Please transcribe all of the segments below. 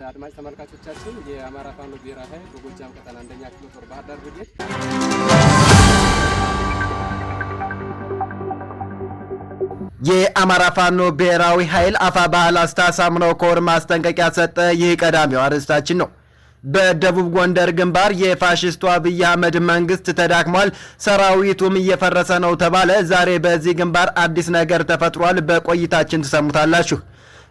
አድማጭ ተመልካቾቻችን የአማራ ፋኖ ብሔራዊ ኃይል በጎጃም ቀጠና አንደኛ ክፍለ ጦር ባህር ዳር ብርጌድ የአማራ ፋኖ ብሔራዊ ኃይል አፋባ ላስታ ሳምነው ኮር ማስጠንቀቂያ ሰጠ። ይህ ቀዳሚው አርዕስታችን ነው። በደቡብ ጎንደር ግንባር የፋሽስቱ አብይ አህመድ መንግስት ተዳክሟል፣ ሰራዊቱም እየፈረሰ ነው ተባለ። ዛሬ በዚህ ግንባር አዲስ ነገር ተፈጥሯል። በቆይታችን ትሰሙታላችሁ።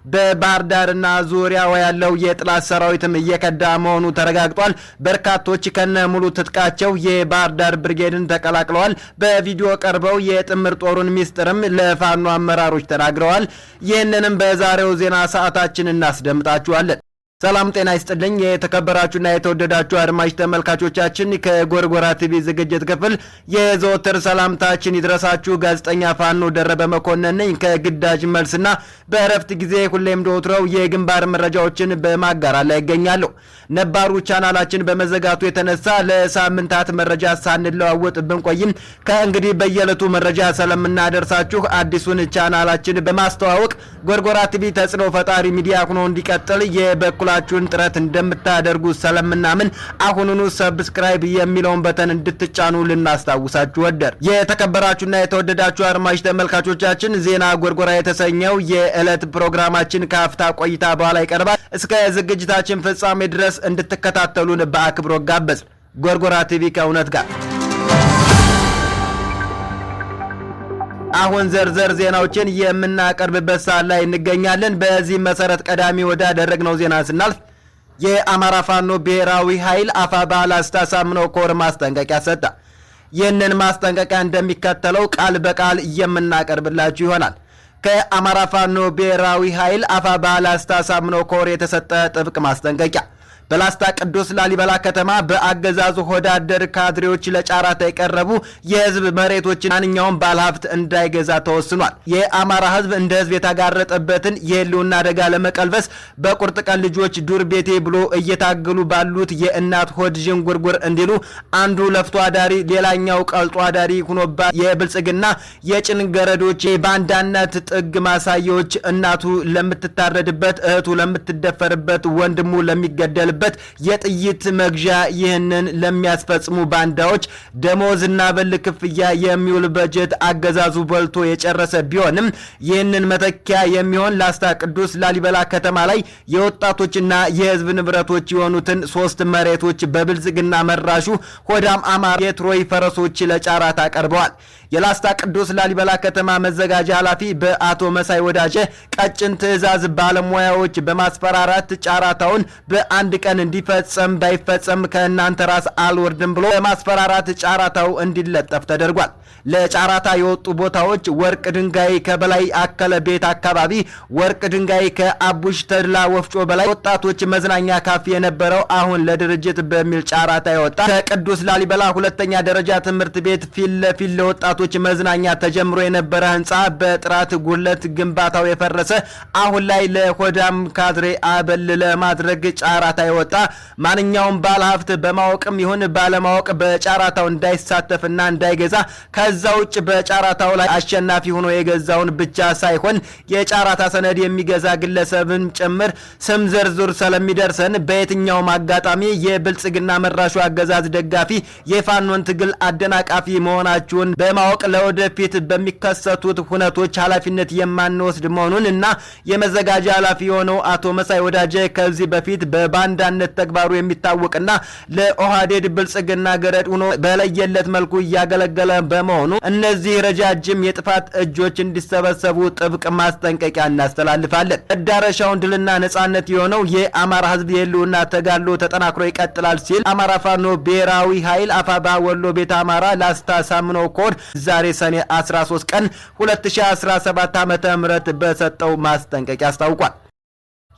በባህር ዳርና ዙሪያው ያለው የጥላት ሰራዊትም እየከዳ መሆኑ ተረጋግጧል። በርካቶች ከነ ሙሉ ትጥቃቸው የባህር ዳር ብርጌድን ተቀላቅለዋል። በቪዲዮ ቀርበው የጥምር ጦሩን ሚስጥርም ለፋኖ አመራሮች ተናግረዋል። ይህንንም በዛሬው ዜና ሰዓታችን እናስደምጣችኋለን። ሰላም ጤና ይስጥልኝ። የተከበራችሁና የተወደዳችሁ አድማጭ ተመልካቾቻችን ከጎርጎራ ቲቪ ዝግጅት ክፍል የዘወትር ሰላምታችን ይድረሳችሁ። ጋዜጠኛ ፋኖ ደረበ መኮንን ነኝ። ከግዳጅ መልስና በእረፍት ጊዜ ሁሌም እንደወትሮው የግንባር መረጃዎችን በማጋራት ላይ ይገኛለሁ። ነባሩ ቻናላችን በመዘጋቱ የተነሳ ለሳምንታት መረጃ ሳንለዋወጥ ብንቆይም ከእንግዲህ በየዕለቱ መረጃ ስለምናደርሳችሁ አዲሱን ቻናላችን በማስተዋወቅ ጎርጎራ ቲቪ ተጽዕኖ ፈጣሪ ሚዲያ ሆኖ እንዲቀጥል የበኩላችሁን ጥረት እንደምታደርጉ ስለምናምን አሁኑኑ ሰብስክራይብ የሚለውን በተን እንድትጫኑ ልናስታውሳችሁ ወደር። የተከበራችሁና የተወደዳችሁ አድማጭ ተመልካቾቻችን ዜና ጎርጎራ የተሰኘው የዕለት ፕሮግራማችን ከአፍታ ቆይታ በኋላ ይቀርባል። እስከ ዝግጅታችን ፍጻሜ ድረስ እንድትከታተሉን በአክብሮት ጋበዝ። ጎርጎራ ቲቪ ከእውነት ጋር። አሁን ዘርዘር ዜናዎችን የምናቀርብበት ሰዓት ላይ እንገኛለን። በዚህ መሰረት ቀዳሚ ወዳደረግነው ዜና ስናልፍ የአማራ ፋኖ ብሔራዊ ኃይል አፋባ ላስታ ሳምነው ኮር ማስጠንቀቂያ ሰጠ። ይህንን ማስጠንቀቂያ እንደሚከተለው ቃል በቃል የምናቀርብላችሁ ይሆናል። ከአማራ ፋኖ ብሔራዊ ኃይል አፋባ ላስታ ሳምነው ኮር የተሰጠ ጥብቅ ማስጠንቀቂያ። በላስታ ቅዱስ ላሊበላ ከተማ በአገዛዙ ሆዳደር ካድሬዎች ለጫራታ የቀረቡ የህዝብ መሬቶችን ማንኛውም ባለሀብት እንዳይገዛ ተወስኗል። የአማራ ህዝብ እንደ ህዝብ የተጋረጠበትን የህልውና አደጋ ለመቀልበስ በቁርጥ ቀን ልጆች ዱር ቤቴ ብሎ እየታገሉ ባሉት የእናት ሆድ ዥንጉርጉር እንዲሉ አንዱ ለፍቶ አዳሪ ሌላኛው ቀልጦ አዳሪ ሆኖባት የብልጽግና የጭንገረዶች የባንዳነት ጥግ ማሳያዎች እናቱ ለምትታረድበት፣ እህቱ ለምትደፈርበት፣ ወንድሙ ለሚገደልበት የጥይት መግዣ ይህንን ለሚያስፈጽሙ ባንዳዎች ደሞዝና በል ክፍያ የሚውል በጀት አገዛዙ በልቶ የጨረሰ ቢሆንም ይህንን መተኪያ የሚሆን ላስታ ቅዱስ ላሊበላ ከተማ ላይ የወጣቶችና የህዝብ ንብረቶች የሆኑትን 3 መሬቶች በብልጽግና መራሹ ሆዳም አማራ የትሮይ ፈረሶች ለጫራታ ቀርበዋል። የላስታ ቅዱስ ላሊበላ ከተማ መዘጋጃ ኃላፊ በአቶ መሳይ ወዳጀ ቀጭን ትዕዛዝ ባለሙያዎች በማስፈራራት ጫራታውን በአንድ ቀን እንዲፈጸም ባይፈጸም ከእናንተ ራስ አልወርድም ብሎ በማስፈራራት ጫራታው እንዲለጠፍ ተደርጓል። ለጫራታ የወጡ ቦታዎች ወርቅ ድንጋይ ከበላይ አከለ ቤት አካባቢ፣ ወርቅ ድንጋይ ከአቡሽ ተድላ ወፍጮ በላይ፣ ወጣቶች መዝናኛ ካፌ የነበረው አሁን ለድርጅት በሚል ጫራታ የወጣ ከቅዱስ ላሊበላ ሁለተኛ ደረጃ ትምህርት ቤት ፊት ለፊት ለወጣቶች መዝናኛ ተጀምሮ የነበረ ህንጻ በጥራት ጉድለት ግንባታው የፈረሰ አሁን ላይ ለሆዳም ካድሬ አበል ለማድረግ ጫራታ የወጣ ማንኛውም ባለሀብት በማወቅም ይሁን ባለማወቅ በጫራታው እንዳይሳተፍና እንዳይገዛ ከዛ ውጭ በጫራታው ላይ አሸናፊ ሆኖ የገዛውን ብቻ ሳይሆን የጫራታ ሰነድ የሚገዛ ግለሰብን ጭምር ስም ዝርዝር ስለሚደርሰን በየትኛውም አጋጣሚ የብልጽግና መራሹ አገዛዝ ደጋፊ የፋኖን ትግል አደናቃፊ መሆናችሁን በማወቅ ለወደፊት በሚከሰቱት ሁነቶች ኃላፊነት የማንወስድ መሆኑን እና የመዘጋጃ ኃላፊ የሆነው አቶ መሳይ ወዳጀ ከዚህ በፊት በባንዳነት ተግባሩ የሚታወቅና ለኦሃዴድ ብልጽግና ገረድ ሆኖ በለየለት መልኩ እያገለገለ በመሆኑ እነዚህ ረጃጅም የጥፋት እጆች እንዲሰበሰቡ ጥብቅ ማስጠንቀቂያ እናስተላልፋለን። መዳረሻውን ድልና ነጻነት የሆነው የአማራ ህዝብ የህልውና ተጋድሎ ተጠናክሮ ይቀጥላል ሲል አማራ ፋኖ ብሔራዊ ኃይል አፋባ ወሎ ቤት አማራ ላስታ ሳምነው ኮር ዛሬ ሰኔ 13 ቀን 2017 ዓ.ም በሰጠው ማስጠንቀቂያ አስታውቋል።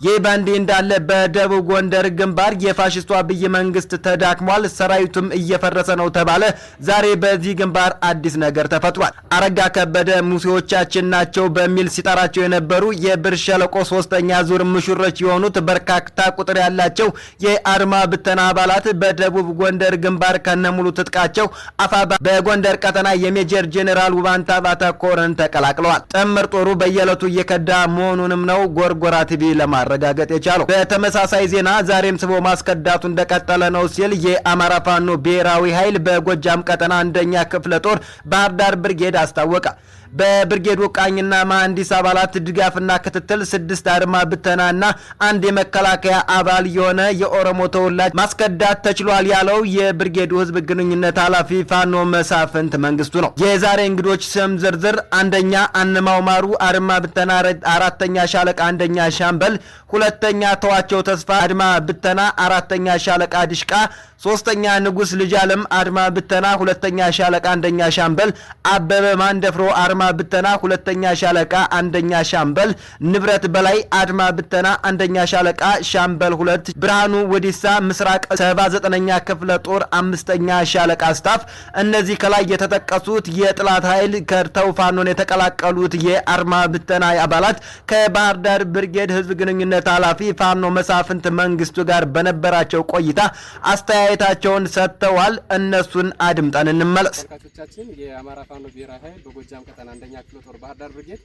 ይህ በእንዲህ እንዳለ በደቡብ ጎንደር ግንባር የፋሽስቱ አብይ መንግስት ተዳክሟል፣ ሰራዊቱም እየፈረሰ ነው ተባለ። ዛሬ በዚህ ግንባር አዲስ ነገር ተፈጥሯል። አረጋ ከበደ ሙሴዎቻችን ናቸው በሚል ሲጠራቸው የነበሩ የብር ሸለቆ 3ኛ ዙር ምሹሮች የሆኑት በርካታ ቁጥር ያላቸው የአድማ ብተና አባላት በደቡብ ጎንደር ግንባር ከነሙሉ ትጥቃቸው አፋባ በጎንደር ቀጠና የሜጀር ጄኔራል ውባንታ ባታ ኮርን ተቀላቅለዋል። ጥምር ጦሩ በየዕለቱ እየከዳ መሆኑንም ነው ጎርጎራ ቲቪ ለማረ ማረጋገጥ የቻለው። በተመሳሳይ ዜና ዛሬም ስቦ ማስከዳቱ እንደቀጠለ ነው ሲል የአማራ ፋኖ ብሔራዊ ኃይል በጎጃም ቀጠና አንደኛ ክፍለ ጦር ባህር ዳር ብርጌድ አስታወቀ። በብርጌዱ ቃኝና መሐንዲስ አባላት ድጋፍና ክትትል 6 አድማ ብተናና 1 የመከላከያ አባል የሆነ የኦሮሞ ተወላጅ ማስከዳት ተችሏል ያለው የብርጌዱ ህዝብ ግንኙነት ኃላፊ ፋኖ መሳፍንት መንግስቱ ነው። የዛሬ እንግዶች ስም ዝርዝር: አንደኛ አንማው ማሩ አድማ ብተና 4ኛ ሻለቃ 1ኛ ሻምበል፣ 2ኛ ተዋቸው ተስፋ አድማ ብተና 4ኛ ሻለቃ ድሽቃ፣ 3ኛ ንጉስ ልጅ አለም አድማ ብተና 2ኛ ሻለቃ 1ኛ ሻምበል፣ አበበ ማንደፍሮ አድማ ብተና 2ኛ ሻለቃ 1ኛ ሻምበል፣ ንብረት በላይ አድማ ብተና 1ኛ ሻለቃ ሻምበል 2፣ ብርሃኑ ወዲሳ ምስራቅ 79ኛ ክፍለ ጦር 5ኛ ሻለቃ ስታፍ። እነዚህ ከላይ የተጠቀሱት የጥላት ኃይል ከርተው ፋኖን የተቀላቀሉት የአድማ ብተና አባላት ከባህር ዳር ብርጌድ ህዝብ ግንኙነት ኃላፊ ፋኖ መሳፍንት መንግስቱ ጋር በነበራቸው ቆይታ አስተያየታቸውን ሰጥተዋል። እነሱን አድምጠን እንመለስ። ተመልካቾቻችን የአማራ ፋኖ ብሔራዊ ኃይል በጎጃም ቀጠና አንደኛ ክፍለ ጦር ባህር ዳር ብርጌድ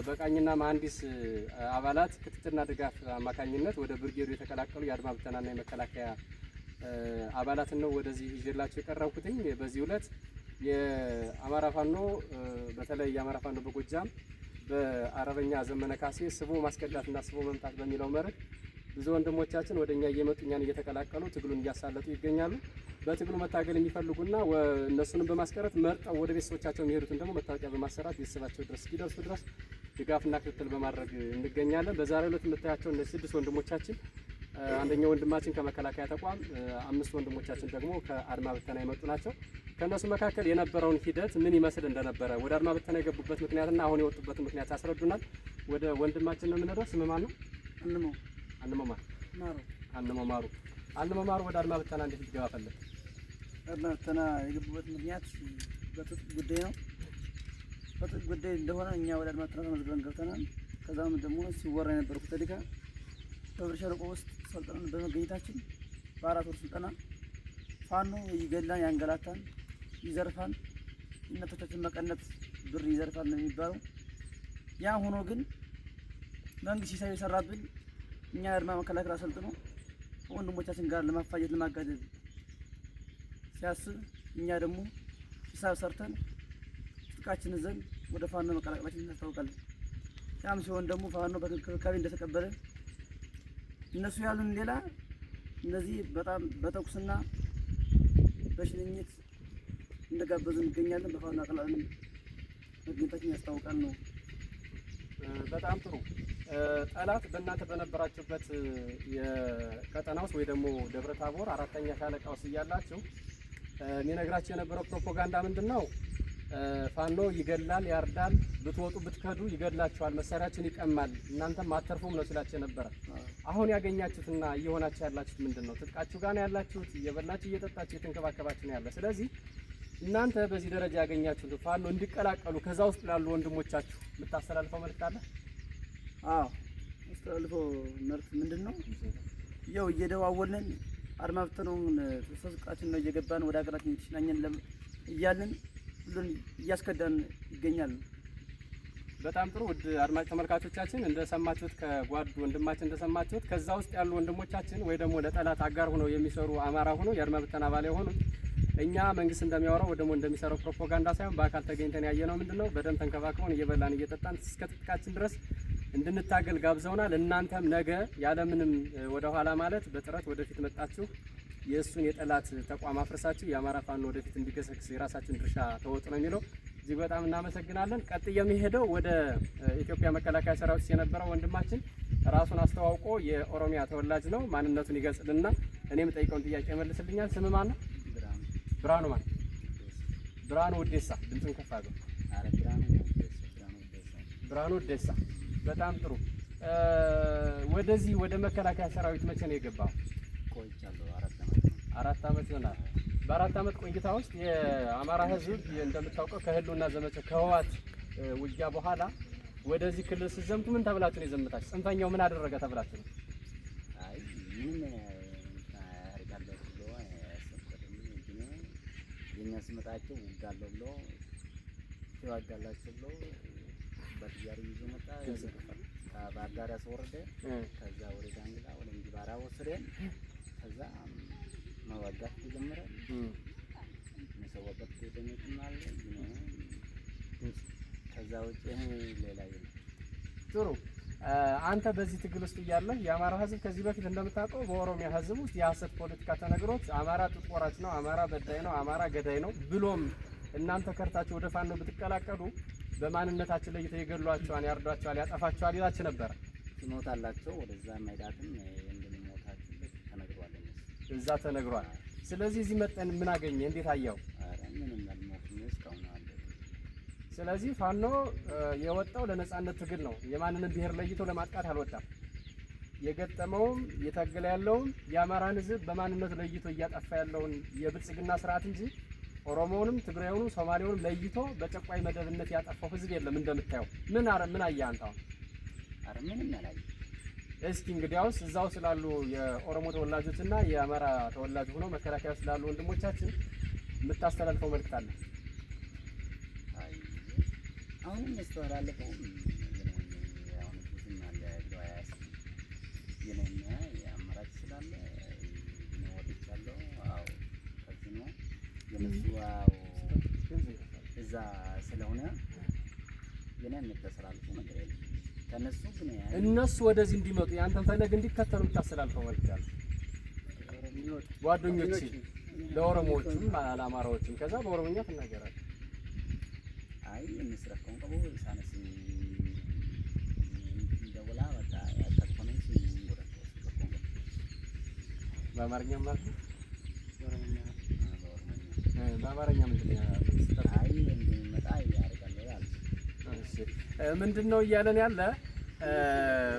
በቃኝና መሐንዲስ አባላት ክትትልና ድጋፍ አማካኝነት ወደ ብርጌዱ የተቀላቀሉ የአድማ ብተናና የመከላከያ አባላትን ነው ወደዚህ ይዤላችሁ የቀረብኩትኝ። በዚህ ዕለት የአማራ ፋኖ በተለይ የአማራ ፋኖ በጎጃም በአረበኛ ዘመነ ካሴ ስቦ ማስከዳትና ስቦ መምታት በሚለው መርህ ብዙ ወንድሞቻችን ወደኛ እየመጡ እኛን እየተቀላቀሉ ትግሉን እያሳለጡ ይገኛሉ። በትግሉ መታገል የሚፈልጉና እነሱንም በማስቀረት መርጠው ወደ ቤተሰቦቻቸው የሚሄዱትን ደግሞ መታወቂያ በማሰራት ቤተሰባቸው ድረስ እስኪደርሱ ድረስ ድጋፍና ክትትል በማድረግ እንገኛለን። በዛሬው ዕለት የምታያቸው እነዚህ 6 ወንድሞቻችን፣ አንደኛው ወንድማችን ከመከላከያ ተቋም፣ 5 ወንድሞቻችን ደግሞ ከአድማ ብተና የመጡ ናቸው። ከእነሱ መካከል የነበረውን ሂደት ምን ይመስል እንደነበረ ወደ አድማ ብተና የገቡበት ምክንያትና አሁን የወጡበት ምክንያት ያስረዱናል። ወደ ወንድማችን ነው የምንሄደው። ስም ማን ነው? አንመው ማሩ ወደ አድማ ብተና እንዴት ልትገባ ፈለግ? አድማ ብተና የገቡበት ምክንያት በትጥቅ ጉዳይ ነው። በትጥቅ ጉዳይ እንደሆነ እኛ ወደ አድማ ብተና ተመዝግበን ገብተናል። ከዛም ደግሞ ሲወራ የነበረው ተዲካ በብር ሸለቆ ውስጥ ሰልጥነን በመገኘታችን በ4 ወር ስልጠና ፋኖ ይገላን፣ ያንገላታን፣ ይዘርፋን፣ እናቶቻችን መቀነት ብር ይዘርፋል ነው የሚባለው። ያ ሆኖ ግን መንግስት ሲሳይ የሰራብን እኛ አድማ መከላከያ ሰልጥኖ ወንድሞቻችን ጋር ለማፋጀት ለማጋደል ሲያስብ እኛ ደግሞ ሂሳብ ሰርተን ጥቃችን ዘን ወደ ፋኖ መቀላቀላችን እናስታውቃለን። ያም ሲሆን ደግሞ ፋኖ በክብካቤ እንደተቀበለ እነሱ ያሉን ሌላ እነዚህ በጣም በተኩስና በሽልኝት እንደጋበዙን እንገኛለን። በፋኖ አቀላለን መገኘታችን ያስታውቃል ነው። በጣም ጥሩ። ጠላት በእናንተ በነበራችሁበት የቀጠና ውስጥ ወይ ደግሞ ደብረ ታቦር 4ኛ ሻለቃ ውስጥ እያላችሁ የሚነግራችሁ የነበረው ፕሮፓጋንዳ ምንድን ነው? ፋኖ ይገላል፣ ያርዳል፣ ብትወጡ ብትከዱ ይገላችኋል፣ መሳሪያችን ይቀማል፣ እናንተም አተርፉም ነው ሲላችሁ የነበረ። አሁን ያገኛችሁትና እየሆናችሁ ያላችሁት ምንድን ነው? ትጥቃችሁ ጋር ነው ያላችሁት፣ እየበላችሁ እየጠጣችሁ እየተንከባከባችሁ ነው ያለ። ስለዚህ እናንተ በዚህ ደረጃ ያገኛችሁት ፋኖ እንዲቀላቀሉ ከዛ ውስጥ ላሉ ወንድሞቻችሁ የምታስተላልፈው መልእክት አለ? አዎ፣ አስተላልፈው መልእክት ምንድን ነው? ያው እየደዋወልን አድማ ብተናውን ተሰጥቃችን ነው እየገባን ወደ ሀገራችን እየተሽናኘን እያልን ሁሉን እያስከዳን ይገኛል። በጣም ጥሩ። ውድ አድማጭ ተመልካቾቻችን እንደሰማችሁት ከጓድ ወንድማችን እንደሰማችሁት ከዛ ውስጥ ያሉ ወንድሞቻችን ወይ ደግሞ ለጠላት አጋር ሆነው የሚሰሩ አማራ ሆነው የአድማ ብተና አባል የሆኑት እኛ መንግስት እንደሚያወራው ወይ ደግሞ እንደሚሰራው ፕሮፓጋንዳ ሳይሆን በአካል ተገኝተን ያየነው ምንድነው በደም ተንከባክበን እየበላን እየጠጣን እስከ ጥቃችን ድረስ እንድንታገል ጋብዘውናል። እናንተም ነገ ያለምንም ወደ ኋላ ማለት በጥረት ወደፊት መጣችሁ የእሱን የጠላት ተቋም አፍርሳችሁ የአማራ ፋኖ ወደፊት እንዲገሰግስ የራሳችን ድርሻ ተወጡ ነው የሚለው። እጅግ በጣም እናመሰግናለን። ቀጥዬ የሚሄደው ወደ ኢትዮጵያ መከላከያ ሰራዊት የነበረው ወንድማችን ራሱን አስተዋውቆ የኦሮሚያ ተወላጅ ነው፣ ማንነቱን ይገልጽልና እኔም ጠይቀውን ጥያቄ መልስልኛል። ስም ማን ነው? ብርሃኑ ማን? ብርሃኑ ውዴሳ። ድምፅን ከፍ አድርገው። ብርሃኑ ውዴሳ። በጣም ጥሩ። ወደዚህ ወደ መከላከያ ሰራዊት መቼ ነው የገባው? ቆይቻለሁ። 4 ዓመት ይሆናል። በ4 ዓመት ቆይታ ውስጥ የአማራ ሕዝብ እንደምታውቀው ከህልውና ዘመቻ ከህወሓት ውጊያ በኋላ ወደዚህ ክልል ስትዘምቱ ምን ተብላችሁ ነው የዘመታችሁ? ጽንፈኛው ምን አደረገ ተብላችሁ ነው? አይ ምን ያርጋለሁ ብሎ ያሰፈረኝ እንጂ የኛ ስመጣቸው ውጋለሁ ብሎ ሲዋጋላችሁ ብሎ በትያሪ ይዞ መጣ። ከባጋር ያስወረደ ከዛ ወደ ዳንግላ ወደ እንዲባራ ወሰደን ከዛ መዋጋት ጀመረ መሰዋበት ደምጥማል ከዛ ውጪ ሌላ የለም። ጥሩ አንተ በዚህ ትግል ውስጥ እያለህ የአማራ ህዝብ ከዚህ በፊት እንደምታውቀው በኦሮሚያ ህዝብ ውስጥ የሐሰት ፖለቲካ ተነግሮት አማራ ጡት ቆራጭ ነው፣ አማራ በዳይ ነው፣ አማራ ገዳይ ነው ብሎም እናንተ ከርታችሁ ወደ ፋኖ ብትቀላቀሉ በማንነታችን ላይ ይገድሏቸዋል፣ ያርዷቸዋል፣ ያጠፋቸዋል ይላችሁ ነበር። ይሞታላቸው ወደዛ ማይዳትም እንደሚሞታችሁ ተነግሯል። እዛ ተነግሯል። ስለዚህ እዚህ መጠን ምን አገኘ? እንዴት አየው? አረ ምንም አልሞትም እስካሁን አለ። ስለዚህ ፋኖ የወጣው ለነጻነት ትግል ነው። የማንንም ብሔር ለይቶ ለማጥቃት አልወጣም። የገጠመውም የታገለ ያለውም የአማራን ህዝብ በማንነቱ ለይቶ እያጠፋ ያለውን የብልጽግና ስርዓት እንጂ ኦሮሞውንም ትግራዩንም ሶማሌውንም ለይቶ በጨቋይ መደብነት ያጠፋው ህዝብ የለም። እንደምታየው ምን አየህ አንተ? አረ ምንም አላየህ። እስኪ እንግዲያውስ እዛው ስላሉ የኦሮሞ ተወላጆችና የአማራ ተወላጅ ሆነው መከላከያ ስላሉ ወንድሞቻችን የምታስተላልፈው መልእክት አለ? አሁንም ያስተላልፈው አሁን ብዙም አለ ያያስ የለኛ የአማራጭ ስላለ ነው ወጥቻለሁ። አዎ ከዚህ ነው የምትዋው እዛ ስለሆነ የኔ የምታስተላልፈው ነገር የለም። ከነሱ ግን እነሱ ወደዚህ እንዲመጡ ያንተን ፈለግ እንዲከተሉ የምታስተላልፈው መልእክት አለ? ጓደኞቼ ለኦሮሞዎችም ለአማራዎችም ከዛ በኦሮሞኛ ትናገራለህ? አይ እንስረከው ቀቦ ሳነስ እንደወላ ወጣ ያተቆነች እንደወራ በአማርኛ ማለት ነው። በአማርኛ ምንድን ነው? አይ እንደሚመጣ ያደርጋል ያለ እሺ ምንድነው እያለን ያለ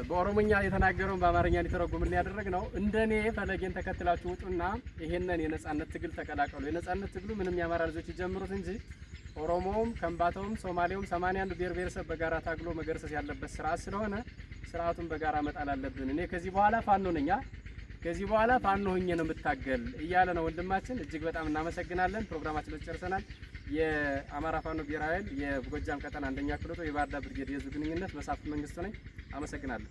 በኦሮሞኛ የተናገረውን በአማርኛ ሊተረጉምልን ያደረግነው እንደኔ ፈለጌን ተከትላችሁ ውጡና ይሄንን የነጻነት ትግል ተቀላቀሉ። የነጻነት ትግሉ ምንም የአማራ ልጆች ይጀምሩት እንጂ ኦሮሞውም ከምባታውም ሶማሌውም 81 ብሔር ብሔረሰብ በጋራ ታግሎ መገርሰስ ያለበት ስርዓት ስለሆነ ስርዓቱን በጋራ መጣል አለብን። እኔ ከዚህ በኋላ ፋኖ ነኝ፣ ከዚህ በኋላ ፋኖ ሆኜ ነው የምታገል እያለ ነው ወንድማችን። እጅግ በጣም እናመሰግናለን። ፕሮግራማችን ጨርሰናል። የአማራ ፋኖ ብሔራዊ ኃይል የጎጃም ቀጠና አንደኛ ክፍለ ጦር የባህር ዳር ብርጌድ የህዝብ ግንኙነት መሳፍንት መንግስቱ ነኝ። አመሰግናለሁ።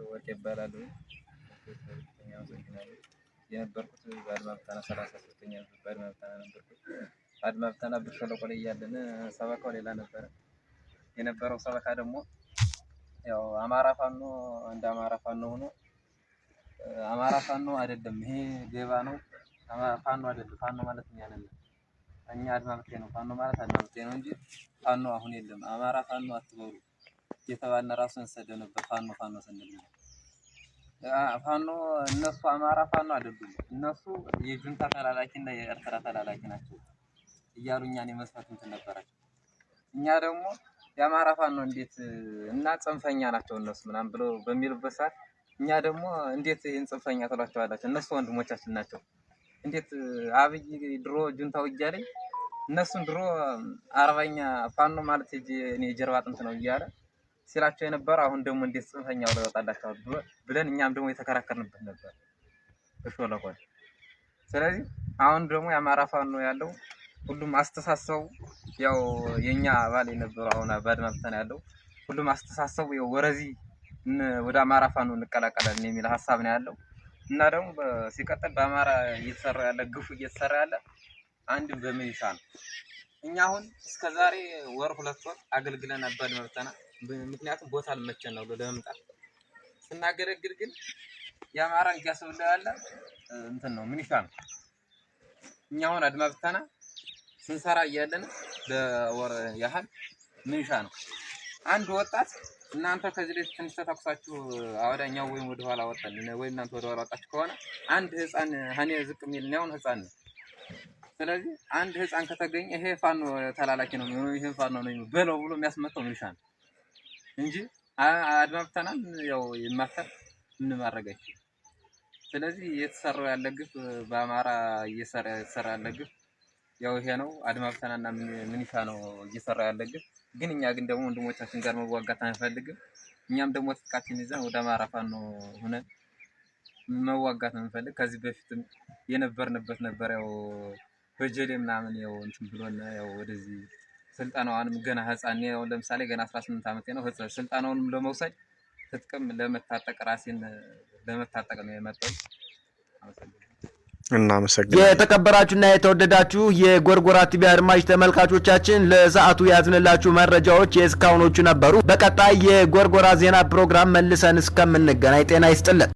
ወርቅ ይባላል። የነበርኩት በአድማ ብተና 33ኛ በአድማ ብተና ነበርኩት። አድማ ብተና በሸለቆ ላይ ያለን ሰበካው ሌላ ነበረ። የነበረው ሰበካ ደግሞ ያው አማራ ፋኖ እንደ አማራ ፋኖ ሆኖ አማራ ፋኖ አይደለም፣ ይሄ ሌባ ነው፣ ፋኖ አይደለም። ፋኖ ማለት እኛ ነን። እኛ አድማ ብተና ነው። ፋኖ ማለት አድማ ብተና ነው እንጂ ፋኖ አሁን የለም። አማራ ፋኖ አትበሉ የተባለ ራሱን ሰደ ነበር። ፋኖ ስንል ፋኖ እነሱ አማራ ፋኖ አይደሉም። እነሱ የጁንታ ተላላኪና የኤርትራ ተላላኪ ናቸው እያሉ እኛን የመስፈት እንትን ነበራቸው። እኛ ደግሞ የአማራ ፋኖ እንዴት እና ጽንፈኛ ናቸው እነሱ ምናምን ብሎ በሚሉበት ሰዓት እኛ ደግሞ እንዴት ይሄን ጽንፈኛ ትሏቸዋላችሁ? እነሱ ወንድሞቻችን ናቸው። እንዴት አብይ ድሮ ጁንታው እያለኝ እነሱን ድሮ አርበኛ ፋኖ ማለት እኔ የጀርባ አጥንት ነው እያለ ሲላቸው የነበረ አሁን ደግሞ እንዴት ጽንፈኛ ወደ ወጣላቸው ብለን እኛም ደግሞ የተከራከርንበት ነበር በሾለቆ። ስለዚህ አሁን ደግሞ የአማራ ፋኖ ያለው ሁሉም አስተሳሰቡ ያው የኛ አባል የነበረው አሁን በአድማ ብተና ያለው ሁሉም አስተሳሰቡ ያው ወደ አማራ ፋኖ እንቀላቀላለን የሚል ሐሳብ ነው ያለው። እና ደግሞ ሲቀጥል በአማራ እየተሰራ ያለ ግፉ እየተሰራ ያለ አንድ በሚሊሻ ነው። እኛ አሁን እስከዛሬ ወር 2 ወር አገልግለን በአድማ ብተና ምክንያቱም ቦታ አልመቸን ነው ለመምጣት ስናገለግል፣ ግን የአማራ እያሰብለ ያለ እንትን ነው ሚሊሻ ነው። እኛ አሁን አድማ ብተና ስንሰራ እያለን ለወር ያህል ሚሊሻ ነው። አንድ ወጣት እናንተ ከዚህ ላይ ትንሽ ተታኩሳችሁ አወዳኛው ወይም ወደ ኋላ ወጣን ወይ እናንተ ወደ ኋላ ወጣችሁ ከሆነ አንድ ህፃን ሀኔ ዝቅ የሚል ነው ህፃን ነው። ስለዚህ አንድ ህፃን ከተገኘ ይሄ ፋኖ ተላላኪ ነው ይሄ ፋኖ ነው በለው ብሎ የሚያስመጣው ሚሊሻ ነው እንጂ አድማ ብተናን ያው የማፈር ምን ማድረግ አይችልም። ስለዚህ እየተሰራው ያለ ግፍ በአማራ እየተሰራ ያለ ግፍ ያው ይሄ ነው። አድማ ብተናና ሚሊሻ ነው እየሰራ ያለ ግፍ። ግን እኛ ግን ደግሞ ወንድሞቻችን ጋር መዋጋት አንፈልግም። እኛም ደግሞ ትጥቃችን ይዘን ወደ አማራ ፋኖ ሆነን መዋጋት ነው የምንፈልግ። ከዚህ በፊትም የነበርንበት ነበር ያው በጀሌ ምናምን ያው እንትን ብሎና ያው ወደዚህ ስልጣናውንም ገና ህፃን ነው ለምሳሌ ገና 18 ዓመቴ ነው ስልጣናውንም ለመውሰድ ትጥቅም ለመታጠቅ ራሴን ለመታጠቅ ነው የመጣው። እናመሰግናለን። የተከበራችሁና የተወደዳችሁ የጎርጎራ ቲቪ አድማጭ ተመልካቾቻችን ለሰዓቱ ያዝንላችሁ መረጃዎች የእስካሁኖቹ ነበሩ። በቀጣይ የጎርጎራ ዜና ፕሮግራም መልሰን እስከምንገናኝ ጤና ይስጥልን።